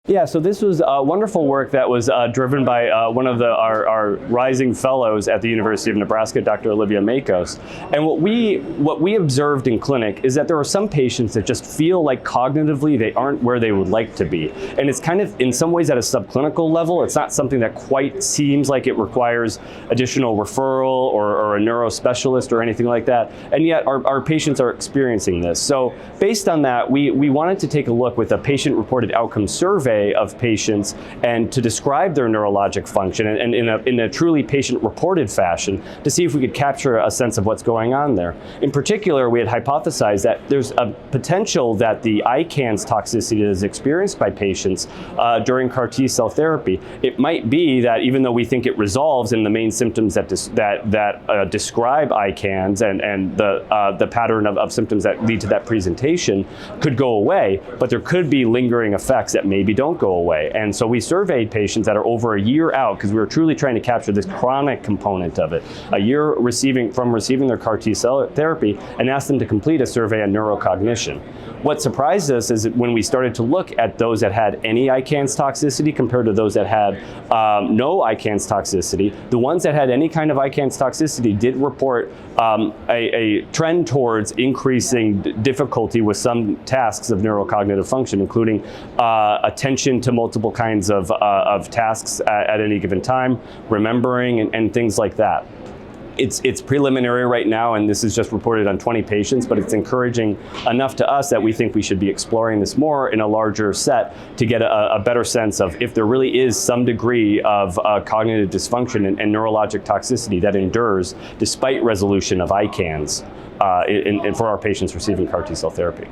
Yeah, so this was wonderful work that was driven by one of our rising fellows at the University of Nebraska, Dr. Olivia Makos. And what we observed in clinic is that there are some patients that just feel like cognitively they aren't where they would like to be. And it's kind of, in some ways, at a subclinical level. It's not something that quite seems like it requires additional referral or a neurospecialist or anything like that. And yet our patients are experiencing this. So based on that, we wanted to take a look with a patient-reported outcome survey of patients and to describe their neurologic function and in a truly patient-reported fashion to see if we could capture a sense of what's going on there. In particular, we had hypothesized that there's a potential that the ICANS toxicity that is experienced by patients during CAR T-cell therapy, it might be that even though we think it resolves in the main symptoms that describe ICANS and the pattern of symptoms that lead to that presentation could go away, but there could be lingering effects that maybe don't go away. And so we surveyed patients that are over a year out because we were truly trying to capture this chronic component of it, a year from receiving their CAR T-cell therapy, and asked them to complete a survey on neurocognition. What surprised us is when we started to look at those that had any ICANS toxicity compared to those that had no ICANS toxicity, the ones that had any kind of ICANS toxicity did report a trend towards increasing difficulty with some tasks of neurocognitive function, including attention to multiple kinds of tasks at any given time, remembering and things like that. It's preliminary right now, and this is just reported on 20 patients, but it's encouraging enough to us that we think we should be exploring this more in a larger set to get a better sense of if there really is some degree of cognitive dysfunction and neurologic toxicity that endures despite resolution of ICANS for our patients receiving CAR T-cell therapy.